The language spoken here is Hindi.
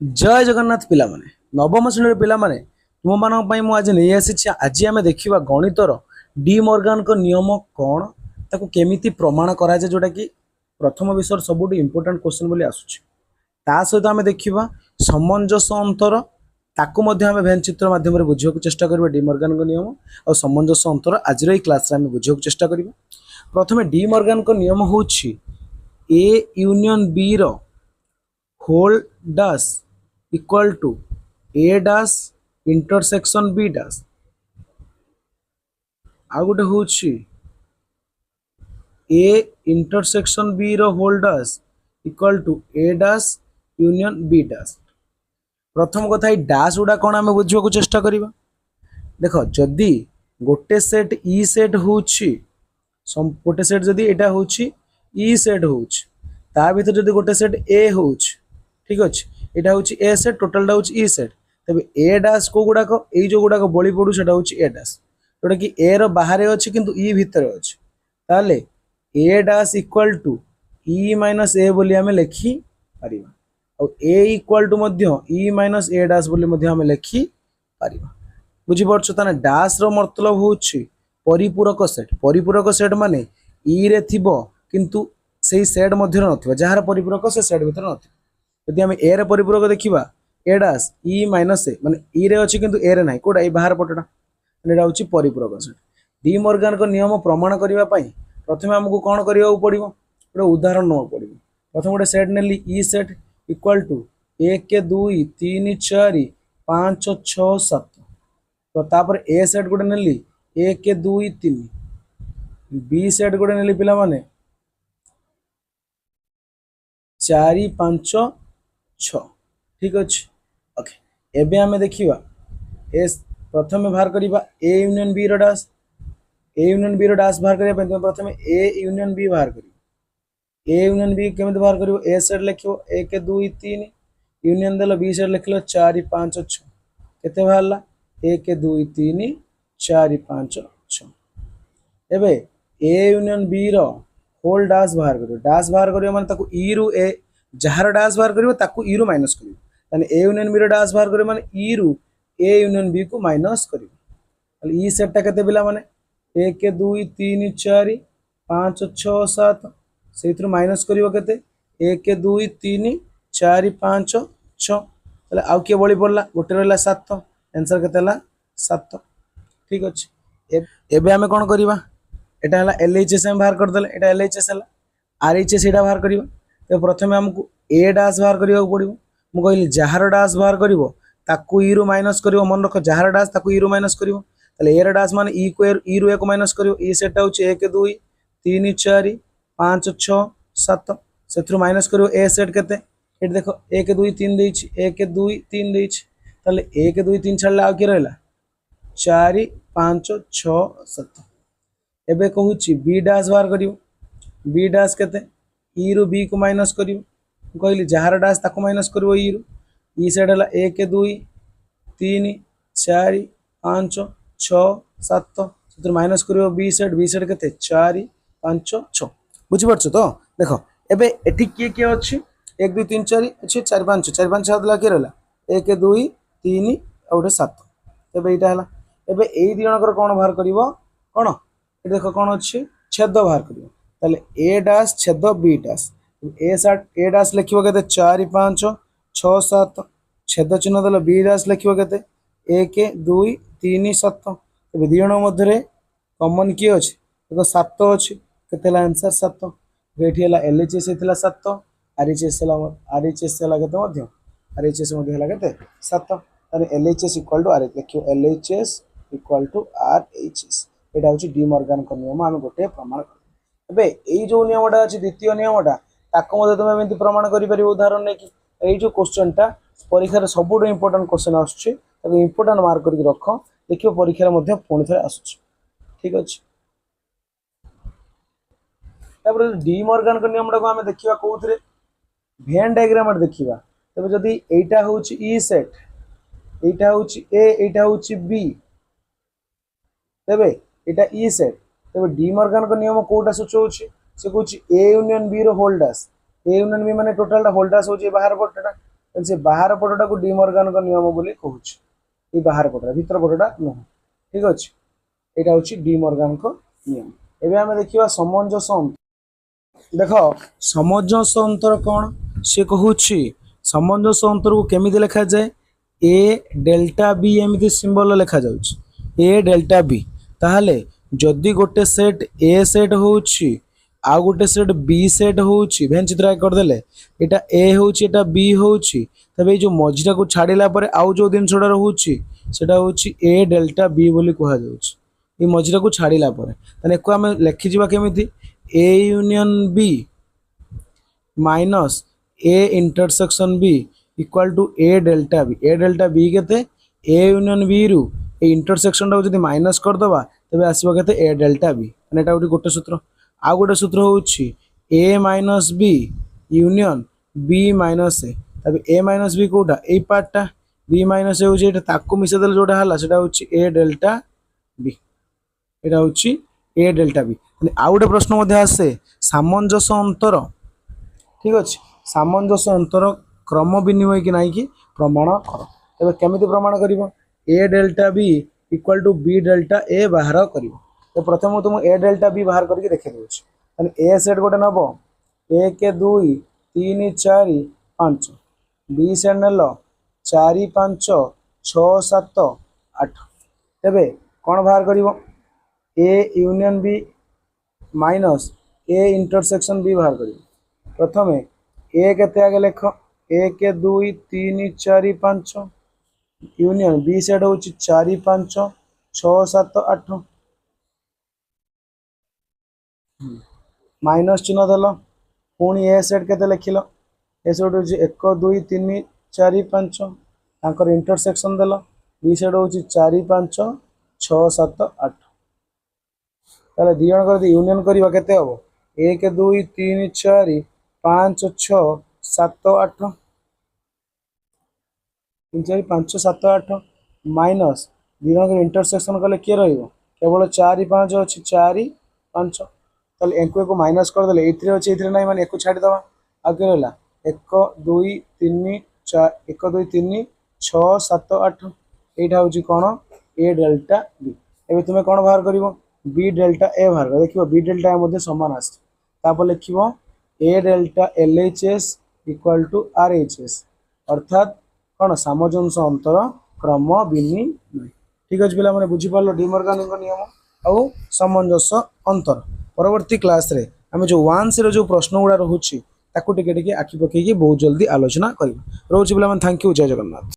जय जगन्नाथ पिला माने नवम श्रेणी पिला माने तुम मानक पई मु आज नहीं आसी आज आम देखिबा गणितर डी मॉर्गन को नियम कौन ताको केमिति प्रमाण करा जाय जोटा कि प्रथम विषय सबुठ इंपोर्टेंट क्वेश्चन बोली आसुछि ता सहित आम देखिबा सामंजस्य अंतर ताकू मध्य आम भैन चित्र माध्यम रे बुझियो चेष्टा करबा डी मॉर्गन को नियम और सामंजस्य अंतर आज रे क्लास रे आम बुझियो चेष्टा करबा। प्रथमे डी मॉर्गन को नियम होछि ए यूनियन बी रो whole dash equal to A dash intersection B dash आ गोटे होछि ए इंटरसेक्शन बी रो whole dash equal to A dash union B dash. प्रथम कथा ई डैश गुडा कोन आमे बुझियो चेष्टा करिबा। देखो जदी गोटे सेट ई सेट होछि गोटे सेट जदी एटा होछि ई सेट होछि ता भीतर जदी गोटे सेट ए होछि ठीक अछि एटा होछि ए सेट टोटलटा होछि ई सेट तबे ए डैश को गुडा को ए जो गुडा को बळी पडु सेटा होछि ए डैश जोटा कि ए रो बाहरे अछि किंतु ई भीतर अछि ताले A dash equal to E minus A बोली हमें लिखि परिबा और ए इक्वल टू मध्य ई माइनस ए डैश बोली मध्य हमें लिखि परिबा। बुझि परछ ताने डैश रो मतलब होछि परिपूरक सेट माने ई रे थिबो किंतु सेही सेट मध्य नथिबो जहार परिपूरक से सेट भीतर नथिबो। यदि हम ए रे परिपूरक देखिबा ए डैश ई माइनस ए माने ई रे अछि किंतु ए रे नाही कोडा ए बाहर पटटा माने एटा होछि परिपूरक सेट। डी मॉर्गन को नियम प्रमाण करिवा पई प्रथमे हमकु कोन करिवा पड़िबो एटा उदाहरण न पड़िबो। प्रथम गोटे सेट नेली ई सेट इक्वल टू 1 2 3 4 5 6 7 तो तापर ए सेट गोटे नेली 1 2 3 बी सेट गोटे नेली पिला माने 4 5 6 ठीक अछि। ओके एबे हमें देखिबा एस प्रथमे बाहर करिबा ए यूनियन बी रो डैश बाहर करिया पे प्रथमे ए यूनियन बी बाहर करिबा ए यूनियन बी केमिति बाहर करिवो ए सेट लिखिवो 1 2 3 यूनियन देलो बी सेट लिखलो 4 5 6 केते बाहरला 1 2 3 4 5 6 एबे ए यूनियन बी रो होल डैश बाहर करियो माने ताकू ई रु ए जहार डैश बाहर करियो ताकू ई रु माइनस करियो ताने ए यूनियन बी रो डैश बाहर करियो माने ई रु ए यूनियन बी को माइनस करियो ताले ई सेट टा केते बिला माने 1 2 3 4 5 6 7 सेथु माइनस करियो केते 1 2 3 4 5 6 ताले आउ के बळी पड़ला गोटे रहला 7 आंसर केते हला 7 ठीक अछि। एबे हमें कोन करिवा एटा हला एलएचएस हम बाहर कर देले एटा एलएचएस हला आरएचएस एटा बाहर करिवा तो प्रथमे हमकु ए डैश बाहर करियो पड़िबो मु कहली जहार डैश बाहर करिवो ताकू ई रु माइनस करिवो मन रखो जहार डैश ताकू ई रु माइनस करिवो ताले ए रो डैश माने ई को ई रु ए को माइनस करिवो ई सेट होची 1 2 3 4 5 6 7 सेथु माइनस करिवो ए सेट केते एट देखो 1 2 3 देछि 1 2 3 देछि ताले 1 2 3 छडला आ के रहला 4 5 6 7 एबे कहूची बी डैश बाहर करिवो बी डैश केते ई रु बी को माइनस करिवो कहली जहार डैश ताको माइनस करिवो ई रु ई सेट हला 1 2 3 4 5 6 7 सेथु माइनस करिवो बी सेट केते 4 5 6 बुझि परछ तो देखो एबे एठी के अछि 1 2 3 4 अछि 4 5 7 ला के रहला 1 2 3 और 7 एबे एटा हला एबे एई दी जनकर कोन बाहर करिवो कोन ए देखो कोन अछि छेद बाहर करिवो ताले ए डैश छेद बी डैश ए डैश लिखिबो केते 4 5 6 7 छेद चिन्ह देलो बी डैश लिखिबो केते 1 2 3 7 एबे दी जन मध्यरे कॉमन की अछि देखो 7 अछि केते आंसर 7 बेठी हला एलएचएस हेतला 7 आरएचएस हला केते मध्य आरएचएस मध्य हला केते 7 तारे एलएचएस इक्वल टू आरएच लिखियो एलएचएस इक्वल टू आरएचएस एटा होची डी मॉर्गन को नियम हम गोटे प्रमाण कर एबे एई जो नियमटा अछि द्वितीय नियमटा ताको मध्य तुमे एमति प्रमाण करि परिबो उदाहरण नै कि एई जो क्वेश्चनटा परीक्षा रे सबुठ इंपोर्टेंट क्वेश्चन आछी ताको इंपोर्टेंट मार्क करके रख देखियो परीक्षा रे मध्य पुणी थरे आछी ठीक अछि। तापर डी मॉर्गन को नियमटा को हमें देखिबा कोउथरे वेन डायग्राम देखिबा तबे जदी एटा होची ई सेट एटा होची ए एटा होची बी तबे एटा ई सेट तबे डी मॉर्गन को नियम कोटा सूचौची से कहूची ए यूनियन बी रो whole dash A union B माने टोटल होल डैश होची बाहर पटटा से बाहर पटटा को डिमॉर्गन का नियम बोली कहूछ ये बाहर पटटा भीतर पटटा नुह ठीक अछि एटा होछि डिमॉर्गन को नियम एबे हम देखिबा सामंजस्य अंतर देख सामंजस्य अंतर कौन से कहूछि सामंजस्य अंतर को केमिति लिखा जाए ए डेल्टा बी एमिति सिंबल लिखा जाउछि ए डेल्टा बी ताहले जदि गोटे सेट ए सेट होउछि आ गोटे सेट बी सेट होउछि भेन चित्र करदेले एटा ए होउछि एटा बी होउछि तबे जो मझिटा को छाड़िला परे आउ जो दिनसडा रहउछि सेटा होउछि ए डेल्टा बी बोली कहा जाउछि ये मझिटा को छाड़िला परे तने को हम लिखि जिबा केमिति A union B minus A intersection B equal to A delta B केते ए यूनियन बी रु ए इंटरसेक्शन टा जदि माइनस कर दबा तबे आसीबा केते ए डेल्टा बी माने एटा गोटे सूत्र आ गोटे सूत्र होउछि A minus B union B minus A तबे ए माइनस बी कोटा ए पार्टटा बी माइनस ए होउछि एटा ताकू मिसे देले जोटा हला सेटा होउछि ए डेल्टा बी एटा होउछि ए डेल्टा बी आ गोटे प्रश्न मध्ये आसे सामंजस्य अंतर ठीक अछि सामंजस्य अंतर क्रम विनिमय कि नहीं कि प्रमाण कर तबे केमिति प्रमाण करिवो A delta B equal to B delta A बाहर करिवो तो प्रथम तुम ए डेल्टा बी बाहर करके देखे देउछि तने ए सेट गोटे नबो 1 2 3 4 5 बी सेट नेलो 4 5 6 7 8 तबे कोन बाहर करिवो A union B minus A intersection B बाहर करिवो प्रथमे ए केते आगे लेख 1 2 3 4 5 यूनियन बी सेट होउछि 4 5 6 7 8 माइनस चिन्ह देल पुणी ए सेट केते लिखिल ए सेट होउछि 1 2 3 4 5 तांकर इंटरसेक्शन देल बी सेट होउछि 4 5 6 7 8 ताले दी जण कर यूनियन करबा केते हबो 1 2 3 4 5 6 7 8 3 4 5 7 8 माइनस दी जण इंटरसेक्शन कले के रहइबो केवल 4 5 अछि 4 5 ताले एको को माइनस कर देले एथरे अछि एथरे नै माने एको छाडी दबा आ के रहला 1 2 3 4 1 2 3 6 7 8 एटा होछि कोन ए डेल्टा बी एबे तुमे कोन बाहर करिवो बी डेल्टा ए बाहर कर देखिबो बी डेल्टा ए मध्ये समान आछ तापर लिखिबो A delta LHS equal to RHS अर्थात कौन सामंजस्य अंतर क्रम विनिमय ठीक अच्छे पे बुझी पार्ल डिमॉर्गन नियम आउ सामंजस्य अंतर परवर्ती क्लास रे आम जो वांस जो प्रश्न गुड़ा रोचे ताकू टिके आखि पकईकि बहुत जल्दी आलोचना करिबा रोचे पे थैंक यू जय जगन्नाथ।